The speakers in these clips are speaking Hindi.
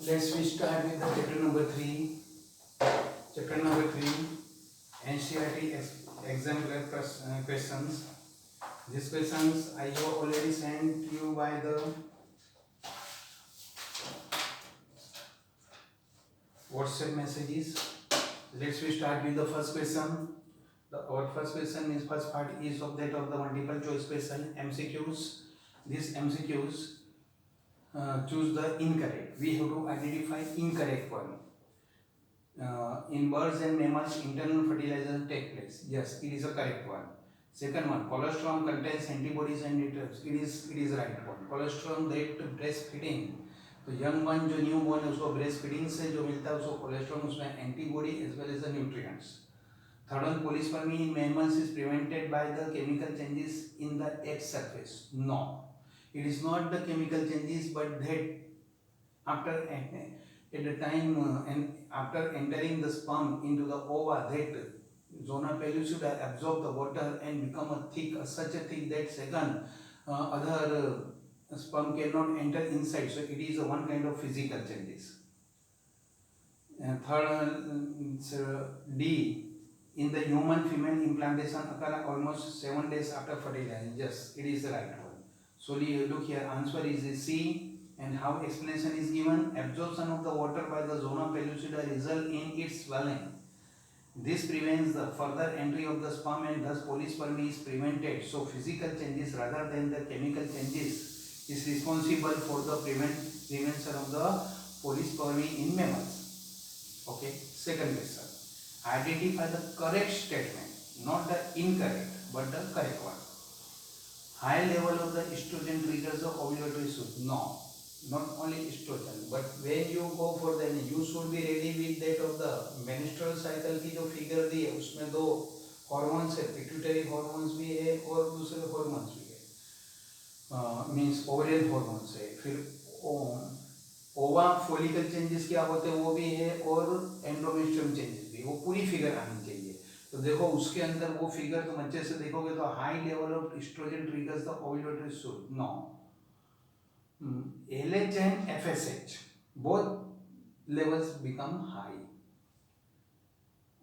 Let's we start with the chapter number 3. Chapter number 3, NCERT exemplar questions. These questions I have already sent you by the WhatsApp messages. Let's we start with the first question. Our first question is first part is of that of the multiple choice question MCQs. These MCQs choose the incorrect. We have to identify incorrect one. In birds and mammals, internal fertilization take place. Yes, it is a correct one. Second one, colostrum contains antibodies and nutrients. It is right one. Colostrum that breastfeeding, तो यंग वन जो न्यू बॉर्न है उसको ब्रेस्ट फीडिंग से जो मिलता है उसको कोलेस्ट्रॉल उसमें antibody as well as the nutrients. Third one, polyspermy in mammals is prevented by the chemical changes in the egg surface. No, it is not the chemical changes, but that after at the time and after entering the sperm into the ova, that zona pellucida absorb the water and become a thick, such a thick that second other sperm cannot enter inside. So it is one kind of physical changes. Third, D. In the human, female implantation occur almost 7 days after fertilization. Yes, it is the right one. So look here, answer is C. And how explanation is given? Absorption of the water by the zona pellucida result in its swelling. This prevents the further entry of the sperm and thus polyspermy is prevented. So physical changes rather than the chemical changes is responsible for the prevention of the polyspermy in mammals. Okay, second question. Identify the correct statement, not the incorrect, but the correct one. High level of the estrogen triggers the ovulatory shoot. No, not only estrogen, but when you go for the, you should be ready with that of the menstrual cycle की जो figure दी है उसमें दो hormones है, pituitary hormones भी है और दूसरे hormones भी है, means ovarian hormones है. फिर ओवा फोलिकल चेंजेस क्या होते हैं वो भी है और एंडोमेट्रियम चेंजेस भी, वो पूरी फिगर आनी चाहिए. तो देखो उसके अंदर वो फिगर तुम अच्छे से देखोगे तो high level of estrogen triggers the ovulatory shoot. No, LH and FSH both levels become high.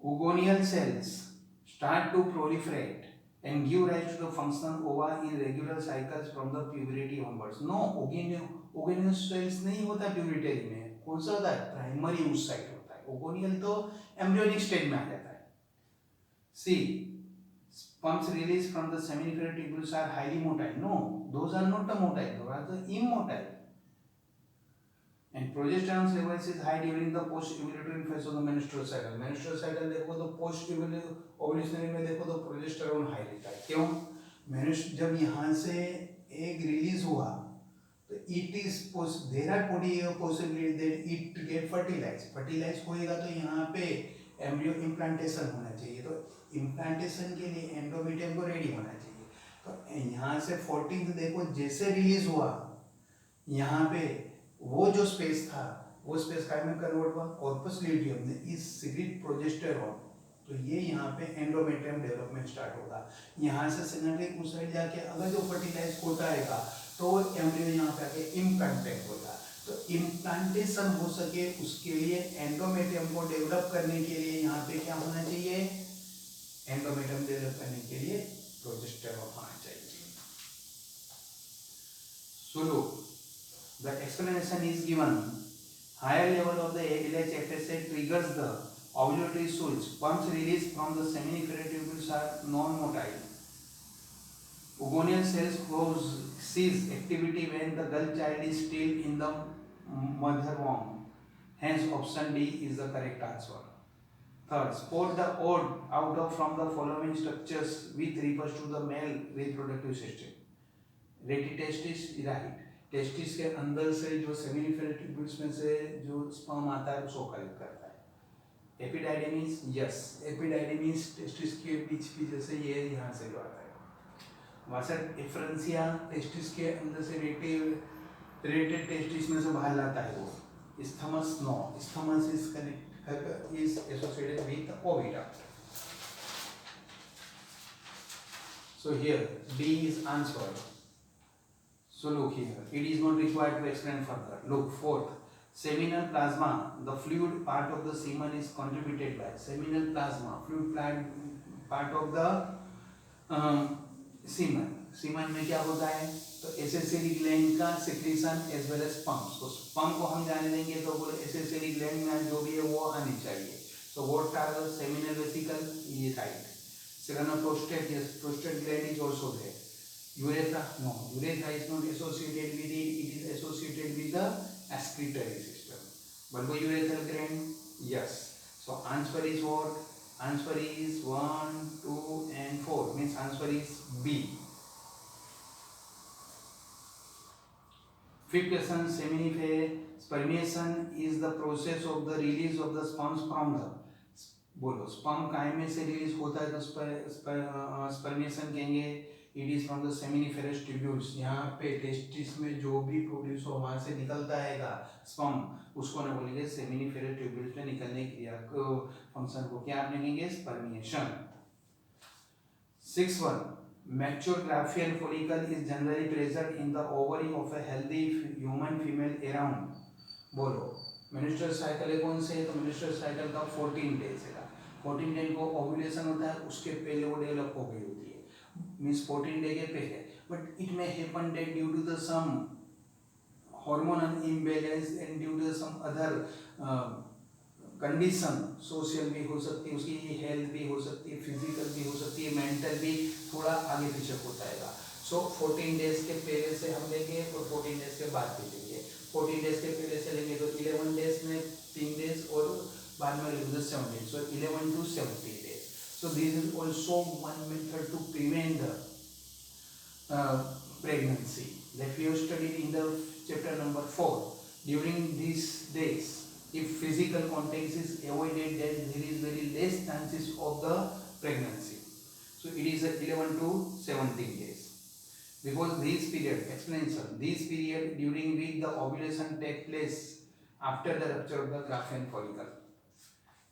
Oogonial cells start to proliferate and give rise to the functional ova in regular cycles from the puberty onwards. No, oogonial cells नहीं होता प्यूबिटेरी में. कौन सा होता है? प्राइमरी उस साइड होता है. ओगोनियल तो एम्ब्रियोनिक स्टेज में आ जाता है. सी, sperms released from the seminiferous tubules are highly motile. No, those are not the motile, those are the immotile. And progesterone levels is high during the post-ovulatory phase of the menstrual cycle. Menstrual cycle देखो तो post-ovulatory में देखो तो progesterone high रहता है. क्यों? जब यहाँ से egg release हुआ तो it is there are possibility that it get fertilize होएगा तो यहाँ पे embryo implantation होना चाहिए. तो implantation के लिए endometrium को ready होना चाहिए. तो यहाँ से 14th देखो जैसे रिलीज हुआ यहाँ पे वो जो स्पेस था वो स्पेस काय में कन्वर्ट हुआ, कॉर्पस ल्यूटियम ने इस सिक्रेट प्रोजेस्टेरोन. तो ये यहाँ पे एंडोमेट्रियम डेवलपमेंट स्टार्ट होगा. यहाँ से सेकेंडरी उस साइड जाके अगर जो फर्टिलाइज होता रहेगा तो एम्ब्रियो यहाँ पे आके इम्प्लांटेड होगा. तो इम्प्लांटेशन हो सके उसके लिए एंडोमेट्रियम को डेवलप करने के लिए यहाँ पे क्या होना चाहिए? एंडोमेट्रियम डेवलप करने के लिए प्रोजेस्टेरोन होना चाहिए. सुनो, the explanation is given. Higher level of the LH-FSH triggers the ovulatory shoots. Sperms released from the seminiferous tubules are non-motile. Oogonial cells cease activity when the girl child is still in the mother womb. Hence, option D is the correct answer. Third, sport the odd out of from the following structures with refers to the male reproductive system. Retitestis, right. Testis के अंदर से जो सेमिनिफेरस ट्यूब्यूल्स में से जो स्पर्म आता है उसको कलेक्ट करता है. एपिडाइडेमिस, यस, एपिडाइडेमिस टेस्टिस के बीच भी जैसे ये यहाँ से जो आता है. वासा एफ्रेंसिया टेस्टिस के अंदर से रेटेड टेस्टिस में से बाहर लाता है वो. Isthmus, no, isthmus is connect is associated with oviduct. So here D is answered. So look here, it is not required to explain further. Look, fourth, Seminal plasma, the fluid part of the semen is contributed by seminal plasma, fluid part of the semen. Semen में क्या होता है, तो एसेसरी ग्लैंड का secretion as well as sperm. तो स्पर्म को हम जाने देंगे तो बोले एसेसरी ग्लैंड में जो भी है वो आनी चाहिए. So what are the seminal vesicle? ये right. Second, prostate. Yes, prostate gland is also there. Urethra? No, urethra is not associated with it. It is associated with the excretory system. Bulbourethral gland? Yes. So answer is what? Answer is 1, 2 and 4. Means answer is B. Fifth question, spermiation is the process of the release of the sperms from the. बोलो स्पर्म काय में से रिलीज होता है तो स्पर्मिएशन कहेंगे. It is from the seminiferous tubules. यहाँ पे टेस्टिस में जो भी प्रोड्यूस हो वहां से निकलता है स्पर्म, उसको ना बोलेंगे सेमिनिफेरस ट्यूब्यूल्स में निकलने की क्रिया को, फंक्शन को क्या बोलेंगे? Spermiation. 6 Mature Graafian follicle is generally present in the ovary of a healthy human female around. बोलो menstrual cycle है कौन से? तो menstrual cycle का 14 days है. 14 day को ovulation होता है, उसके पहले वो डेवलप हो गई होती है, means 14 day के पहले. But it may happen that due to the some hormonal imbalance and due to some other condition, social भी हो सकती है, उसकी हेल्थ भी हो सकती है, फिजिकल भी हो सकती है, मेंटल भी थोड़ा आगे पीछे होता है. सो 14 डेज के पहले से हम लेंगे और 14 डेज के बाद भी लेंगे. 14 डेज के पहले से लेंगे तो 11 डेज में 3 डेज और बाद में लेंगे 7 days. So 11 to 70 days. So this is also one method to prevent the pregnancy that we have studied in the chapter number 4. During these days, if physical contact is avoided, then there is very less chances of the pregnancy. So it is 11 to 17 days. Because this period, explanation, this period during which the ovulation takes place after the rupture of the Graafian follicle.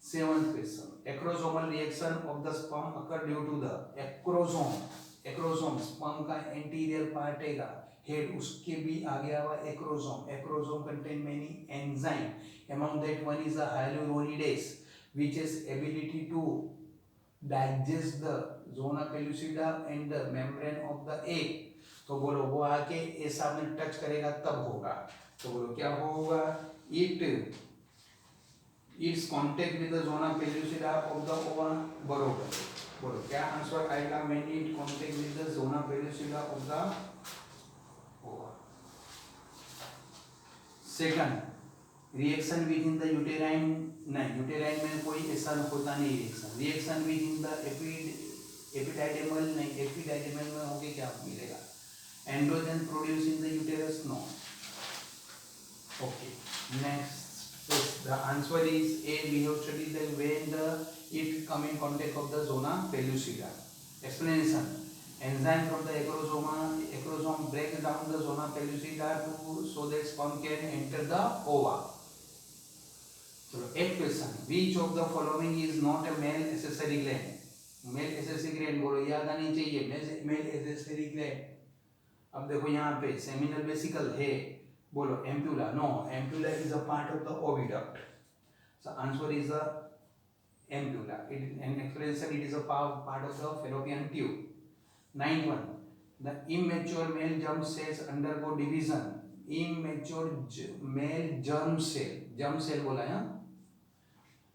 7th question. Acrosomal reaction of the sperm occur due to the acrosome. Acrosome sperm का anterior part है, head उसके भी आगे आवा acrosome. Acrosome contain many enzyme. Among that one is the hyaluronidase, which has ability to digest the zona pellucida and the membrane of the egg. तो बोलो वो आके ऐसा में टच करेगा तब होगा. तो बोलो क्या होगा? Its contact with the zona pellucida of the ova. बरोबर. बोलो क्या आंसर आएगा? When it contact with the zona pellucida of the ova. Second, reaction within the द यूटेराइन. नहीं, यूटेराइन में कोई ऐसा होता नहीं रिएक्शन. रिएक्शन विद इन द एपिडाइडेमल. नहीं, एपिडाइडेमल में होके क्या मिलेगा? Androgen produce in the uterus. No. Okay, next the answer is A. We have studied the when the it come in contact of the zona pellucida. Explanation. Enzyme from the acrosome breaks down the zona pellucida so that sperm can enter the ova. So, 8th question. Which of the following is not a male accessory gland? Male accessory gland बोलो याद आनी चाहिए. Male accessory gland. अब देखो यहाँ पे seminal vesicle है, बोलो ampulla. No, ampulla is a part of the oviduct. So answer is the ampulla. An explanation, it is a part of the fallopian tube. 9th one. The immature male germ cells undergo division. Immature male germ cell बोला है,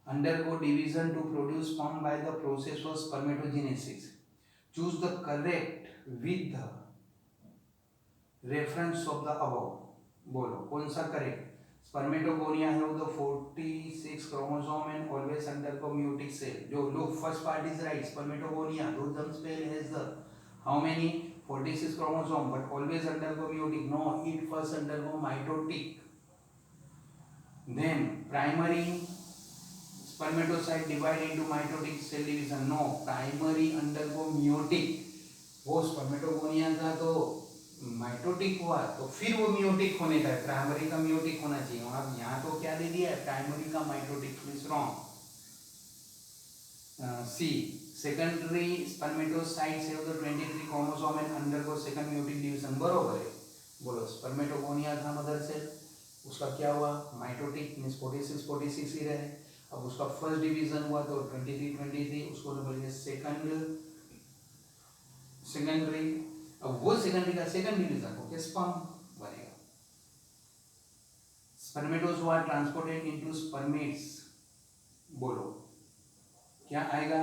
undergo division to produce sperm by the process of spermatogenesis. Choose the correct with the reference of the above. बोलो कौन सा करेक्ट? स्पर्मेटोगोनिया है the 46 chromosome and always undergo meiotic cell. जो look, first part is right. Spermatogonia, those germ cell has the how many? 46 chromosome, but always undergo meiotic. No, it first undergo mitotic. Then primary spermatocyte divide into mitotic cell division. No, primary undergo meiotic. वो स्पर्मेटोगोनिया था तो माइटोटिक हुआ तो फिर वो मियोटिक होने का है. प्राइमरी का मियोटिक होना चाहिए. अब यहाँ तो क्या दे दिया है? प्राइमरी का mitotic. Means wrong. C. Secondary spermatocytes have the 23 chromosome and undergo second meiotic division. बरोबर है. बोलो स्पर्मेटोगोनिया था मदर सेल, उसका क्या हुआ, माइटोटिक मीन्स 46 ही रहे। अब उसका फर्स्ट डिवीजन हुआ तो 23, उसको बोलेंगे सेकेंडरी। अब वो सेकेंडरी का सेकंड डिवीजन हो के स्पर्म बनेगा। स्पर्मेटोजोआ ट्रांसपोर्टेड इनटू स्पर्मेट्स, बोलो क्या आएगा,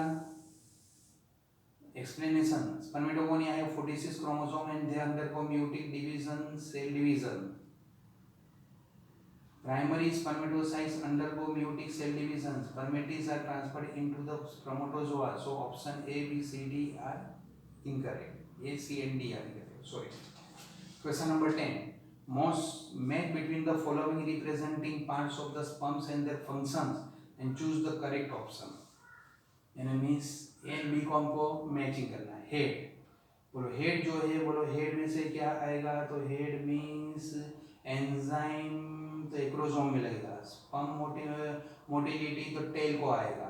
explanation. Spermatogonia have 46 chromosome and they undergo meiotic division, cell division. Primary spermatocytes undergo meiotic cell division. Spermatids are transferred into the spermatozoa. So option A, B, C, D are incorrect. A, C and D are incorrect. Sorry. Question number 10. Most match between the following representing parts of the sperms and their functions and choose the correct option. यानी मीन्स ए बी कॉम को मैचिंग करना है। हेड, बोलो हेड जो है, बोलो हेड में से क्या आएगा, तो हेड मीन्स एंजाइम तो एक्रोसोम में लगेगा, स्पर्म मोटिलिटी तो टेल को आएगा,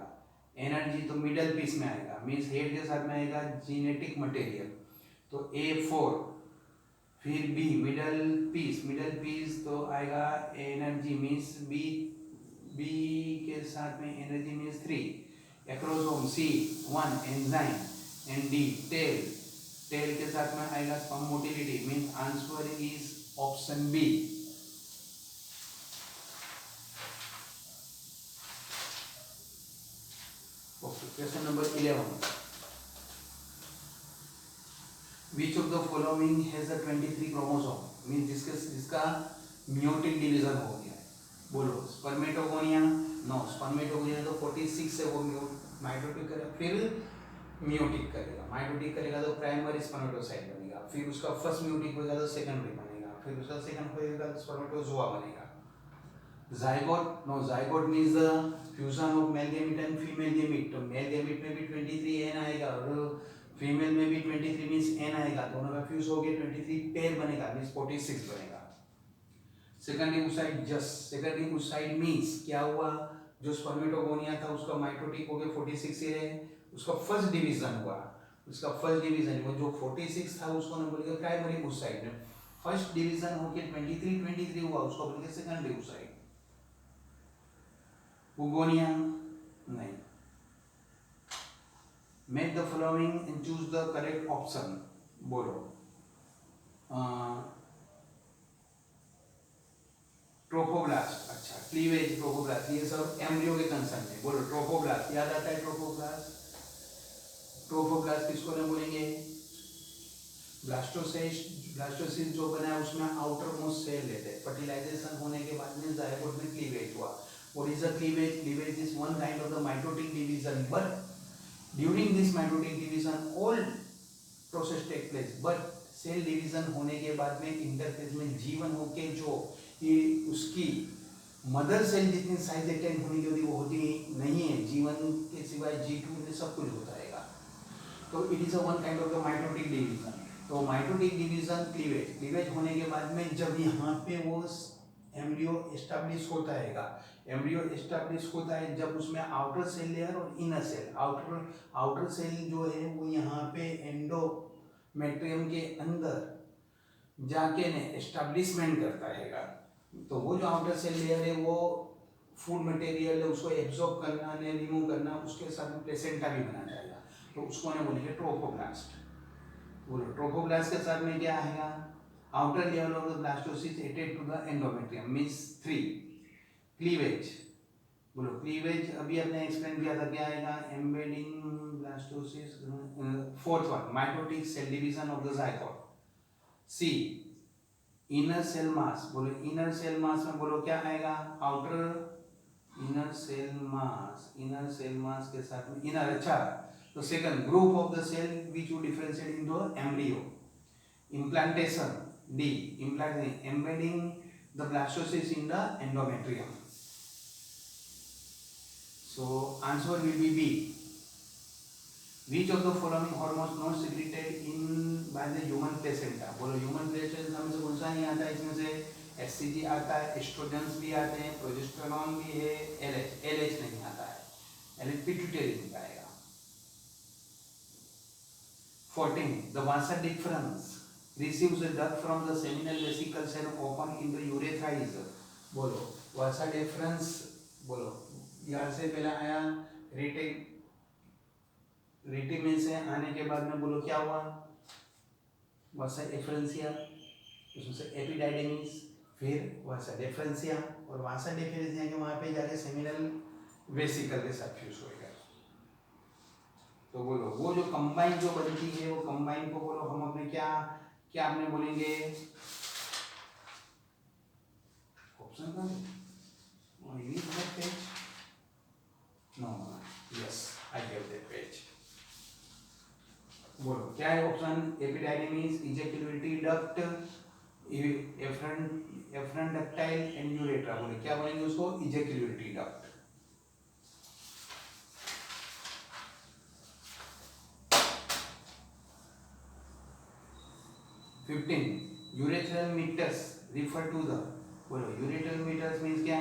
एनर्जी तो मिडल पीस में आएगा, मीन्स हेड के साथ में आएगा जीनेटिक मटेरियल तो A4, फिर बी मिडल पीस तो आएगा एनर्जी मीन्स बी के साथ में energy means 3, acrosome C 1 enzyme and D tail के साथ में आएगा sperm motility means answer is option B. Okay, question number 11। Which of the following has a 23 chromosome? Means जिसका मियोटिक डिवीजन हो गया है, बोलो स्पर्मेटोगोनिया, नो स्पर्मेटोगोनिया तो 46 है, वो माइटोटिक करेगा, फिर मियोटिक करेगा, माइटोटिक करेगा तो प्राइमरी स्पर्मेटोसाइट बनेगा, फिर उसका फर्स्ट मियोटिक होगा तो सेकेंडरी बनेगा, फिर उसका सेकंड होगा तो स्पर्मेटोजोआ बनेगा। Zygote, no zygote means the fusion of male gamete and female gamete, तो मेल गैमेट में भी 23 एन आएगा और फीमेल में भी 23 मीन्स एन आएगा, दोनों का फ्यूज हो गया 23 पेयर बनेगा मीन्स 46 बनेगा। Secondary oocyte, just secondary oocyte means क्या हुआ, जो स्पर्मेटोगोनिया था उसका माइटोटिक हो गया 46 ही रहे, उसका फर्स्ट डिवीजन हुआ, उसका फर्स्ट डिवीजन वो जो 46 था उसको हम बोलेंगे प्राइमरी oocyte, फर्स्ट डिवीजन हो के 23 हुआ उसको बोलेंगे सेकेंडरी oocyte। Oogonia नहीं। Make the following and choose the correct option, बोलो ट्रोफोब्लास्ट, अच्छा क्लीवेज ट्रोफोब्लास्ट, ये सब एम्ब्रियो के कंसर्न है, बोलो ट्रोफोब्लास्ट, याद आता है ट्रोफोब्लास्ट, ट्रोफोब्लास्ट किसको ना बोलेंगे, ब्लास्टोसिस्ट जो बना है उसमें आउटर मोस्ट सेल लेते हैं, फर्टिलाइजेशन होने के बाद में जाइगोट में क्लीवेज हुआ। What is the cleavage? Cleavage is one kind of the mitotic division, but during this mitotic division all process take place, but cell division होने के बाद में इंटरफेस में जीवन होके जो ये उसकी मदर सेल जितनी साइज अटेन होने की होती वो होती नहीं है, जीवन के सिवाय G2 में सब कुछ होता रहेगा, तो it is a one kind of the mitotic division. तो माइटोटिक डिवीजन क्लीवेज होने के बाद में जब यहाँ पे वो एम्ब्रियो एस्टैब्लिश होता है, एम्ब्रियो एस्टैब्लिश होता है जब उसमें आउटर सेल लेयर और इनर सेल, आउटर सेल जो है वो यहाँ पे एंडोमेट्रियम के अंदर जाके ने एस्टैब्लिशमेंट करता है, तो वो जो आउटर सेल लेयर है वो फूड मटेरियल है उसको एब्जॉर्ब करना ने रिमूव करना, उसके साथ में प्लेसेंटा भी बना जाएगा, तो उसको ने बोलेंगे ट्रोफोब्लास्ट। बोलो ट्रोफोब्लास्ट के साथ में क्या आएगा, outer layer of the blastocyst attached to the endometrium means 3। Cleavage, बोलो क्लीवेज अभी आपने एक्सप्लेन किया था, क्या आएगा, embedding blastocyst, fourth one mitotic cell division of the zygote. C inner cell mass, बोलो इनर सेल मास में बोलो क्या आएगा, आउटर इनर सेल मास के साथ में इनर, अच्छा तो second group of the cell which you differentiate in the embryo, implantation D, embedding the blastocyst in the endometrium, so answer will be B। which of the following hormones not secreted in by the human placenta, बोलो human placenta में से कौन सा नहीं आता है, इसमें से HCG आता है, एस्ट्रोजेंस भी आते हैं, प्रोजेस्टेरॉन भी है, LH नहीं आता है, LH पिट्यूटरी में आएगा। 14 the vasa deferens receives a duct from the seminal vesicles and open in the urethra is बोलो वासा डिफरेंस, बोलो यहाँ से पहले आया रेटे, रेटे में से आने के बाद में बोलो क्या हुआ, वासा डिफरेंसिया, उसमें से एपिडाइडेमिस, फिर वासा डिफरेंसिया, और वासा डिफरेंसिया के वहाँ पे जाके सेमिनल वेसिकल के साथ फ्यूज होएगा। तो बोलो वो जो कंबाइन जो बनती है वो कंबाइन को बोलो हम अपने क्या क्या आपने बोलेंगे, ऑप्शन का page, no yes I have that page. बोलो क्या है option, epididymis, ejaculatory duct, efferent ductile and urethra. बोले क्या बोलेंगे उसको, ejaculatory duct. 15 urethral meatus refer to the, बोलो urethral meatus means क्या,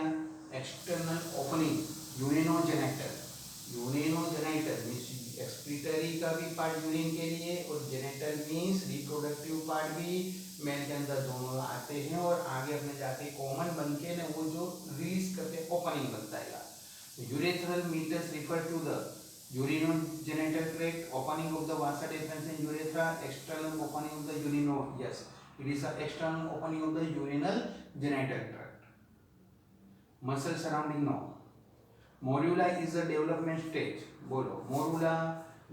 external opening, urinogenital, urinogenital means excretory का भी पार्ट यूरिन के लिए, और जेनिटल मींस रिप्रोडक्टिव पार्ट भी मेल के अंदर दोनों आते हैं, और आगे अपने जाके कॉमन बन के ना वो जो रिलीज करके ओपनिंग बनता है। Urethral meatus refer to the urinogenital tract, opening of the vasa deferens in urethra, external opening of the urino, yes it is a external opening of the urinal genital tract. Muscle surrounding now, morula is a development stage, बोलो मोरूला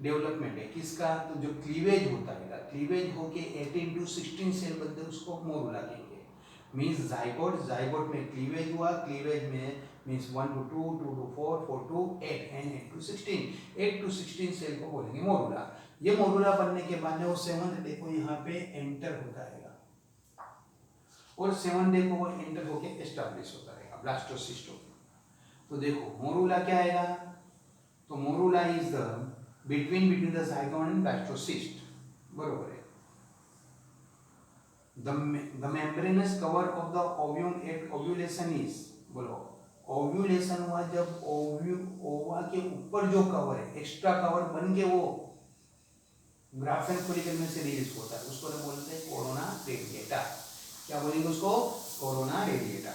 डेवलपमेंट है किसका, तो जो क्लीवेज होता है, क्लीवेज होके 18 to 16 सेल बनते हैं उसको मोरूला कहेंगे। मींस जाइगोट, जाइगोट में क्लीवेज हुआ, क्लीवेज में means 1 to 2, 2 to 4, 4 to 8 and 8 to 16, 8 to 16 cell को बोलेंगे मोरूला। ये मोरूला बनने के बाद में वो 7th डे को यहाँ पे एंटर होता है, और 7th डे को वो एंटर होके एस्टैब्लिश होता रहेगा ब्लास्टोसिस्ट होके। तो देखो मोरूला क्या आएगा, तो morula is the between the zygote and blastocyst, बरोबर है। The membranous cover of the ovum at ovulation is, बोलो ओव्यूलेशन हुआ जब ओवा के ऊपर जो कवर है, एक्स्ट्रा कवर बन के वो ग्राफेन फोलिकल में से रिलीज होता है, उसको हम बोलते हैं कोरोना रेडिएटा। क्या बोलेंगे उसको, corona radiata.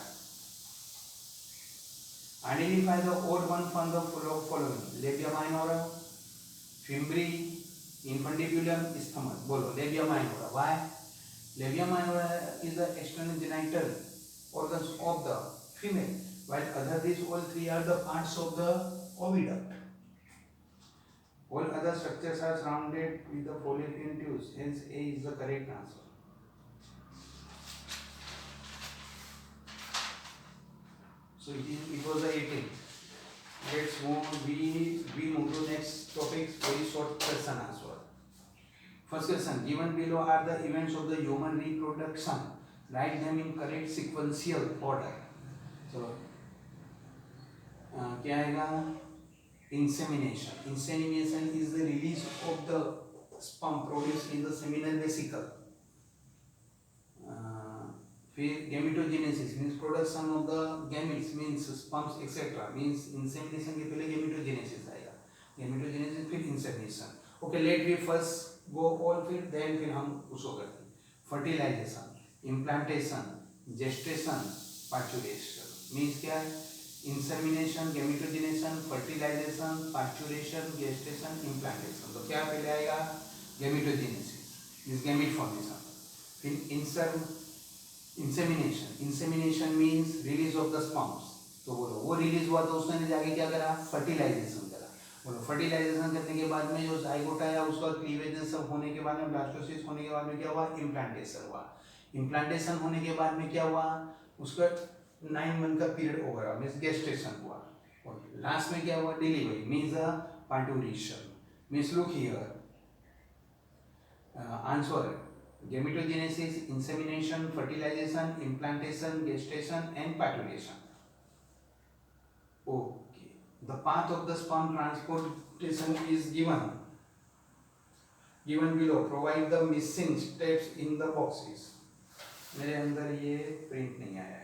Identify the odd one from the following, labia minora, fimbri, infundibulum, isthmus। बोलो labia minora, why? Labia minora is the external genital organs of the female, while other these all three are the parts of the oviduct. All other structures are surrounded with the fallopian tubes, hence A is the correct answer. So it was the 18th. Let's move. We move to next topic. Very short question answer. First question. Given below are the events of the human reproduction. Write them in correct sequential order. So क्या आएगा? Insemination. Insemination is the release of the sperm produced in the seminal vesicle. फिर gametogenesis means production of the gametes means sperms etcetera, means insemination के पहले गैमेटोजेनेसिस आएगा, गैमेटोजेनेसिस फिर insemination. Okay let we first go all फिर हम उसको करते हैं। Fertilization, implantation, gestation, parturition. Means क्या है, insemination, gametogenesis, fertilization, parturition, gestation, implantation. तो क्या पहले आएगा, गैमेटोजेनेसिस मींस गैमेट फॉर्मेशन। फिर insemination, insemination means release of the sperms. तो बोलो वो रिलीज हुआ तो उसने जाके क्या करा, फर्टिलाइजेशन करा। बोलो फर्टिलाइजेशन करने के बाद में जो जाइगोट आया उसका क्लीवेज सब होने के बाद में, ब्लास्टोसिस होने के बाद में क्या हुआ, इम्प्लांटेशन हुआ। इम्प्लांटेशन होने के बाद में क्या हुआ, उसका 9 मंथ का पीरियड ओवर हुआ, मींस गेस्टेशन हुआ, और लास्ट में क्या हुआ, delivery means parturition. Means look here answer, gametogenesis, insemination, fertilization, implantation, gestation and parturition. Okay, the path of the sperm transportation is given below. Provide the missing steps in the boxes. मेरे अंदर ये प्रिंट नहीं आया है।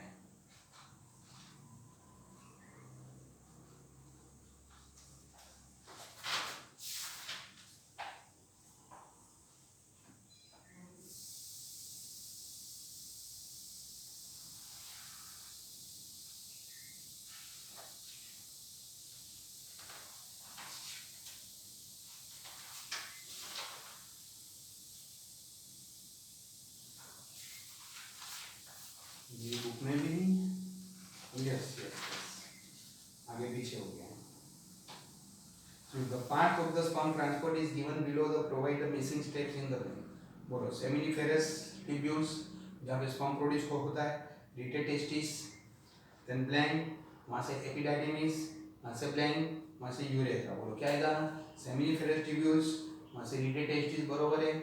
मे भी यस यस आगे पीछे हो गया. So the path of the sperm transport is given below the provide the missing steps in the brain. बोलो seminiferous tubules जहाँ पे sperm प्रोड्यूस होता है, rete testis, then gland, वहाँ से epididymis, वहाँ से gland, वहाँ से urethra. बोलो क्या आएगा? seminiferous tubules, वहाँ से rete testis बरोबर है,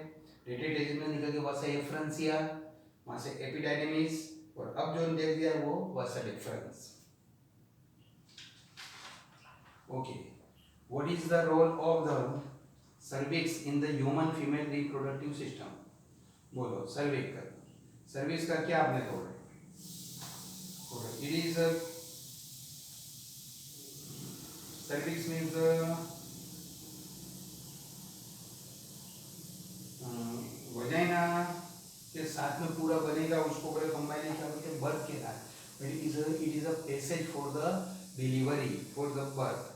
rete testis में निकल के वहाँ से efferentia, वहाँ से epididymis और अब जो देख दिया है वो vasa deferens. Okay. What is the role of the cervix in the human female reproductive system? बोलो cervix का. cervix का क्या आपने रोल है? It is a cervix means vagina के साथ में पूरा बनेगा उसको पूरा कंबाइन क्या बोलते हैं बर्थ के साथ. It is a passage for the delivery for the birth.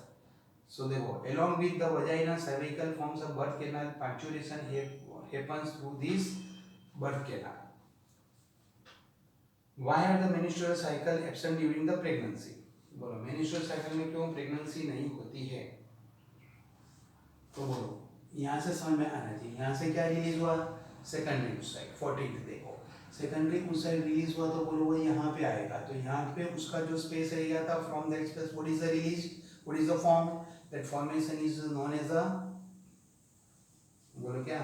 So देखो along with the vagina cervical forms a birth canal. Parturition happens through this birth canal. Why are the menstrual cycle absent during the pregnancy? बोलो menstrual cycle में क्यों pregnancy नहीं होती है? तो बोलो यहाँ से समझ में आना चाहिए. यहाँ से क्या रिलीज हुआ? सेकेंडरी oocyte 14th देखो सेकेंडरी oocyte रिलीज हुआ तो बोलो वो यहाँ पे आएगा. तो यहाँ पे उसका जो स्पेस रह गया था from that space what is the release, what is the form? That formation is known as the बोलो क्या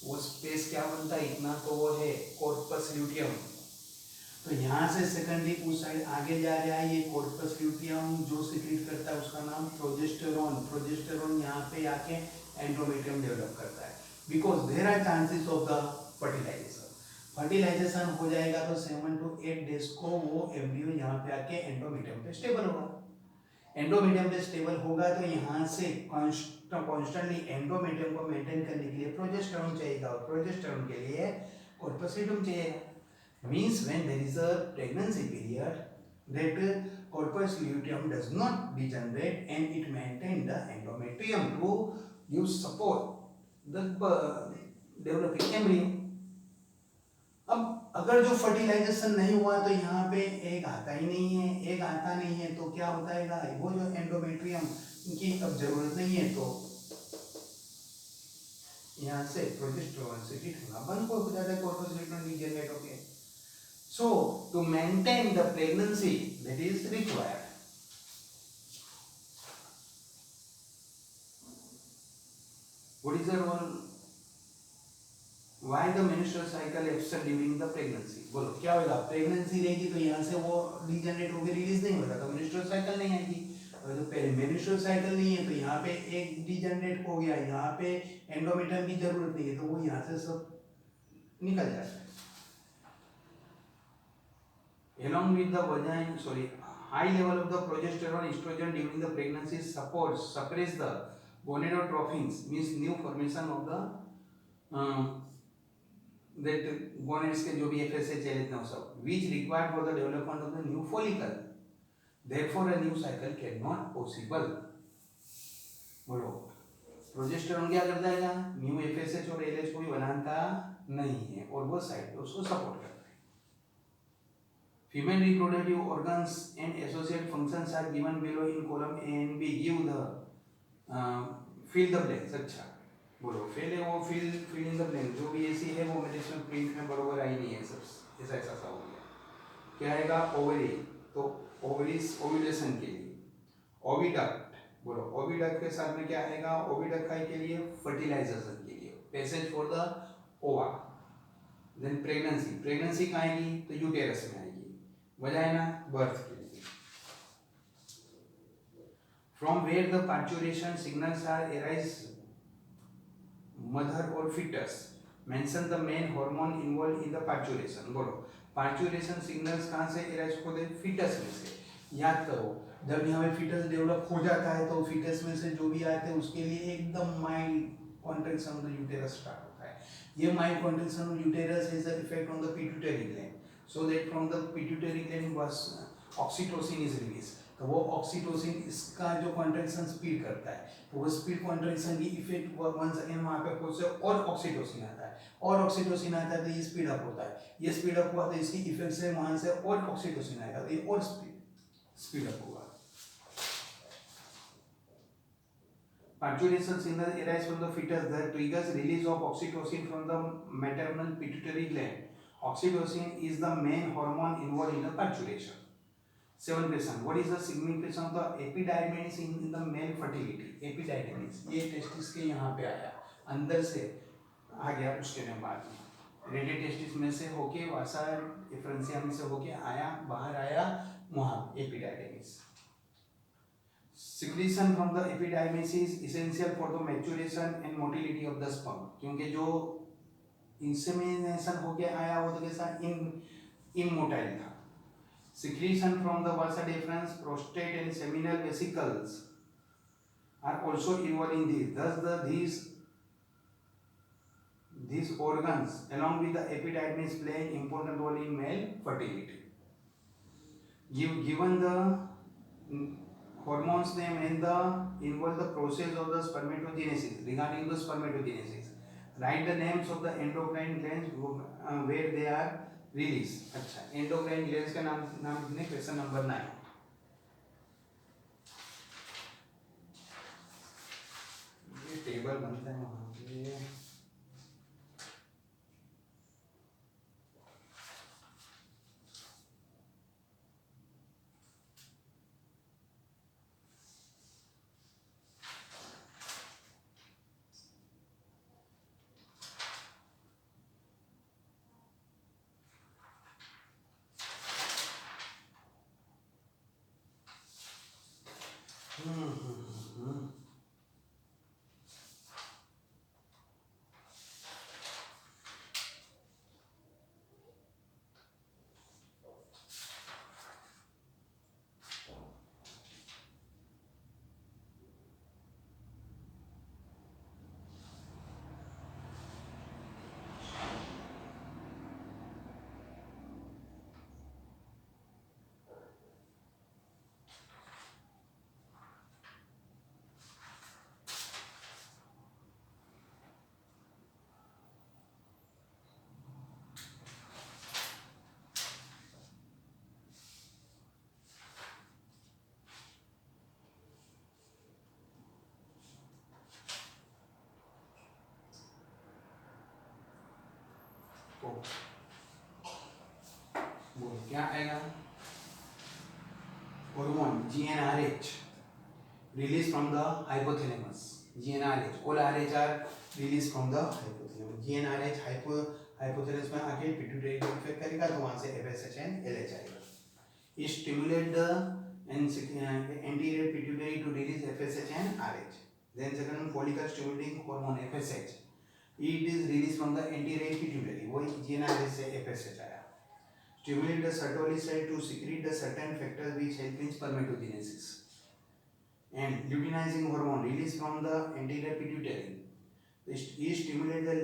वो स्पेस क्या बनता है इतना तो वो है कॉर्पस ल्यूटियम. तो यहाँ से सेकेंडरी oocyte आगे जा रहा है. ये कॉर्पस ल्यूटियम जो सिक्रीट करता है उसका नाम प्रोजेस्टेरोन. प्रोजेस्टेरोन यहाँ पे आके एंडोमेट्रियम डेवलप करता है because there are chances of the fertilization. Fertilization हो जाएगा तो 7 to 8 डेज को वो एम्ब्रियो यहाँ पे आके एंडोमेट्रियम पे स्टेबल होगा. एंडोमेट्रियम पे स्टेबल होगा तो यहाँ से कॉन्स्टेंटली एंडोमेट्रियम को मेंटेन करने के लिए प्रोजेस्टेरोन चाहिएगा और प्रोजेस्टेरोन के लिए कॉर्पस ल्यूटियम चाहिएगा. Means when there is a pregnancy period that corpus luteum does not degenerate and it maintain the endometrium to give support the developing embryo. अब अगर जो फर्टिलाइजेशन नहीं हुआ तो यहाँ पे एग आता ही नहीं है. एग आता नहीं है तो क्या होता है वो जो एंडोमेट्रियम की अब जरूरत नहीं है तो यहाँ से प्रोजेस्टेरोन से होना बंद हो जाता है. कॉर्पस ल्यूटियम डिजेनरेट होके. So to maintain the pregnancy that is required. What is the role? Why the menstrual cycle absent during the pregnancy? बोलो क्या होगा? प्रेगनेंसी रहेगी तो यहाँ से वो डिजेनरेट होकर रिलीज नहीं होगा तो menstrual cycle नहीं आएगी. और जो menstrual cycle नहीं है तो यहाँ पे एक डिजेनरेट हो गया. यहाँ पे एंडोमेट्रियम की जरूरत नहीं है तो वो यहाँ से सब निकल जाता है. Along with the high level of the progesterone, estrogen during the pregnancy suppress the gonadotropins, means new formation of the that gonads के जो भी FSH चलित हैं सब, which required for the development of the new follicle. Therefore, a new cycle cannot possible. बोलो प्रोजेस्टेरोन क्या करता है? न्यू FSH और LH को भी बनाता नहीं है और वो साइड पे उसको सपोर्ट करता है. Female reproductive organs and associated functions are given below in column A and B. Give the fill the blanks. अच्छा बोलो fill है वो fill in the blank जो भी ऐसी है वो मेरे इसमें प्रिंट में बरोबर आई नहीं है. सब ऐसा ऐसा सा हो गया. क्या आएगा? ओवरी. तो ओवरीज ओव्यूलेशन के लिए. ओविडक्ट बोलो ओविडक्ट के साथ में क्या आएगा? ओविडक्ट के लिए फर्टिलाइजेशन के लिए पैसेज फॉर द ओवा. देन प्रेगनेंसी कहाँ आएगी? तो यूटेरस में आएगी. वजाइना बर्थ के लिए. From where the parturition signals are arise mother or fetus. Mention the main hormone involved in the parturition. बोलो parturition signals कहाँ से arise होते हैं? fetus में से. याद करो जब यहाँ पे fetus डेवलप हो जाता है तो fetus में से जो भी आते हैं उसके लिए एकदम mild contraction of the uterus start होता है. ये mild contraction of uterus has an effect on the pituitary gland. So that from the pituitary gland was oxytocin is released. तो तो वो ऑक्सीटोसिन इसका जो कॉन्ट्रैक्शन स्पीड करता है, तो वो स्पीड कॉन्ट्रैक्शन की इफेक्ट वंस अगेन वहाँ पे खुद से और ऑक्सीटोसिन आता है, और ऑक्सीटोसिन आता है तो ये स्पीड अप होता है, ये स्पीड अप हुआ तो इसकी इफेक्ट से वहाँ से और ऑक्सीटोसिन आएगा तो ये और स्पीड अप होगा. Parturition signal arise from the fetus that triggers release of oxytocin from the maternal pituitary gland. Oxytocin is the main hormone involved in the parturition. 7 question. What is the significance of the epididymis in the male fertility? Epididymis ये टेस्टिस के यहाँ पे आया, अंदर से आ गया उसके बाद में रेडियो टेस्टिस में से होके वासा डिफरेंशिया में से होके आया, बाहर आया वहाँ epididymis. Secretion from the epididymis is essential for the maturation and motility of the sperm. क्योंकि जो insemination होके आया वो तो कैसा immotile था. Secretion from the vasa deferens, prostate and seminal vesicles are also involved in this. Thus these organs along with the epididymis play an important role in male fertility. Given the hormones name and the involve the process of the spermatogenesis. Regarding the spermatogenesis, write the names of the endocrine glands where they are released. अच्छा, endocrine glands का नाम लिखने क्वेश्चन नंबर 9. ये टेबल बनता है वहाँ पे. बोल क्या आएगा? Hormone GnRH released from the hypothalamus. GnRH, all RH are released from the hypothalamus. GnRH hypothalamus में आके पिट्यूटरी को इफेक्ट करेगा तो वहाँ से FSH and LH आएगा. It stimulate the anterior pituitary to release FSH and RH. Then second follicle stimulating hormone FSH. It is released from the anterior pituitary. वही GnRH से FSH आया. Stimulate the Sertoli cell to secrete the certain factors which help in spermatogenesis. And luteinizing hormone released from the anterior pituitary. It stimulate the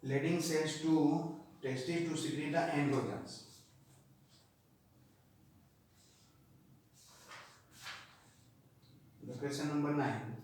Leydig cells to testes to secrete the androgens. The question number 9.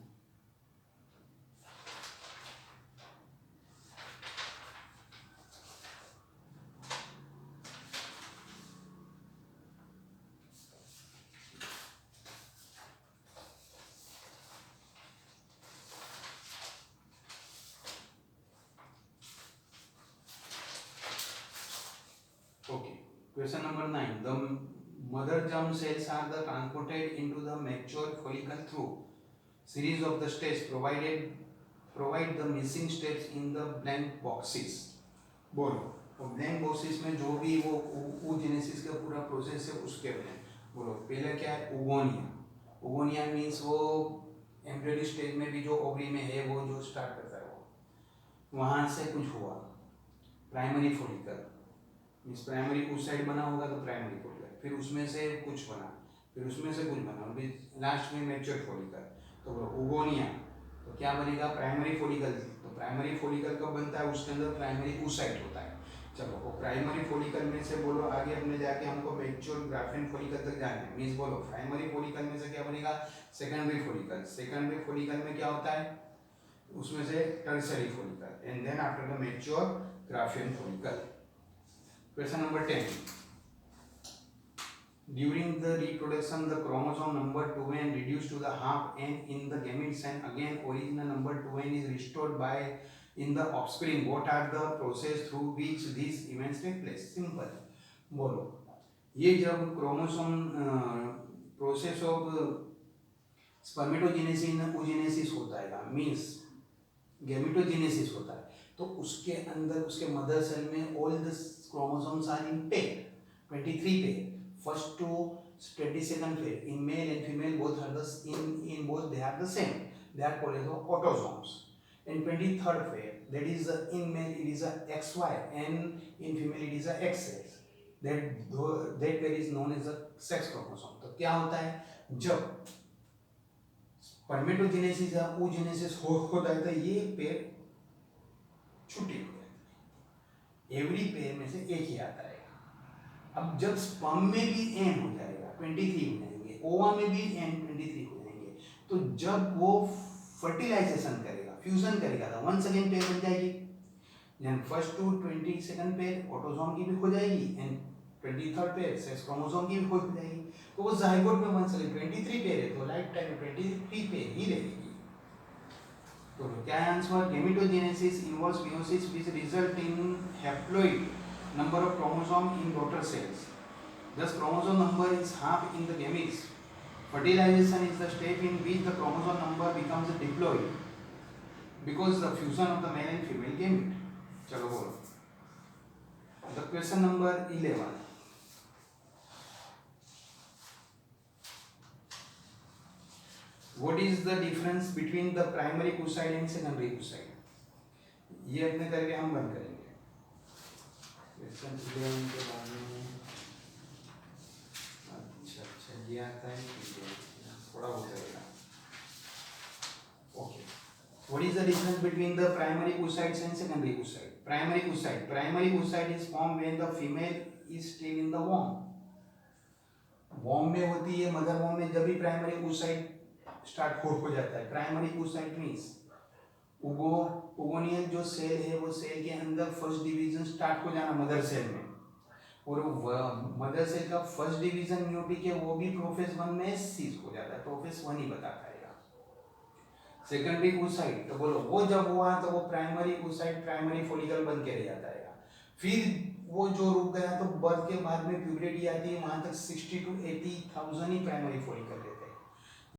Question number 9. The mother germ cells are the transported into the mature follicle through series of the steps provide the missing steps in the blank boxes. बोलो तो blank boxes में जो भी वो oogenesis का पूरा प्रोसेस है उसके में बोलो. पहले क्या है? oogonia. oogonia means वो एम्ब्रियोनिक स्टेज में भी जो ओवरी में है वो जो स्टार्ट करता है वो वहाँ से कुछ हुआ. प्राइमरी फोलिकल मीन्स प्राइमरी उस साइड बना होगा तो प्राइमरी फोलिकल, फिर उसमें से कुछ बना, फिर उसमें से कुछ बना, फिर लास्ट में मैच्योर फोलिकल. तो ओगोनिया तो क्या बनेगा? Primary follicle. तो प्राइमरी फोलिकल कब बनता है? उसके अंदर प्राइमरी oocyte होता है. चलो वो प्राइमरी फॉलिकल में से बोलो आगे अपने जाके हमको मैच्योर ग्राफेन फॉलिकल तक जाना है। मींस बोलो प्राइमरी फॉलिकल में से क्या बनेगा, सेकेंडरी फॉलिकल। सेकेंडरी फॉलिकल में क्या होता है, उसमें से tertiary follicle, and then after the mature graafian follicle. Question number 10, during the reproduction the chromosome number 2n reduced to the half n in the gametes and again original number 2n is restored by in the offspring. What are the process through which these events take place? Simple. बोलो, ये जब chromosome process of spermatogenesis oogenesis होता है, मींस गैमेटोजेनेसिस होता है, तो उसके अंदर उसके मदर सेल में all the chromosomes are in pair, 23 pair. First to 22nd pair in male and female both are in both they are the same. They are called as autosomes. In 23rd pair, that is in male it is a XY and in female it is a XX. That pair is known as a sex chromosome. तो क्या होता है, जब स्पर्मेटोजेनेसिस या oogenesis होता है तो ये पेयर छुट्टी हो जाती है, एवरी पेयर में से एक ही आता है। अब जब स्पर्म में भी एन हो जाएगा 23 हो जाएंगे, ओवा में भी एन 23 हो जाएंगे, तो जब वो फर्टिलाइजेशन करेगा, फ्यूजन करेगा, तो वन सेकेंड पेयर बन जाएगी। Then first to 22nd pair autosome की भी हो जाएगी and 23rd pair sex chromosome की भी हो जाएगी। तो वो जाइगोट में वन सेकेंड 23 पेयर है तो लाइफ टाइम 23 पेयर ही रहेगी। तो क्या है answer, gametogenesis involves meiosis which result in haploid number of chromosome in daughter cells. Thus chromosome number is half in the gametes. Fertilization is the step in which the chromosome number becomes diploid because the fusion of the male and female gamete. चलो बोलो, the question number 11, what is the difference between the primary oocyte and secondary oocyte? ये अपने करके हम बंद करेंगे। क्वेश्चन 11 के बाद में अच्छा ये आता है, थोड़ा हो जाएगा। Okay, what is the difference between the primary oocytes and secondary oocyte? Primary oocyte is formed when the female is still in the womb. Warm में होती है, मदर वॉम में जब भी प्राइमरी oocyte स्टार्ट हो जाता है। प्राइमरी oocyte मींस ओगोनियल जो सेल है वो सेल के अंदर फर्स्ट डिवीजन स्टार्ट हो जाना मदर सेल में, और मदर सेल का फर्स्ट डिवीजन म्यूटिक है वो भी प्रोफेस 1 में सीज हो जाता है, प्रोफेस 1 ही बताता है। सेकेंडरी oocyte तो बोलो, वो जब हुआ तो वो प्राइमरी oocyte प्राइमरी फॉलिकल बन के रह जाता है, फिर वो जो रुक गया तो बर्थ के बाद में प्यूबर्टी आती है, वहां तक 60 to 80,000 ही प्राइमरी फॉलिकल रहते हैं।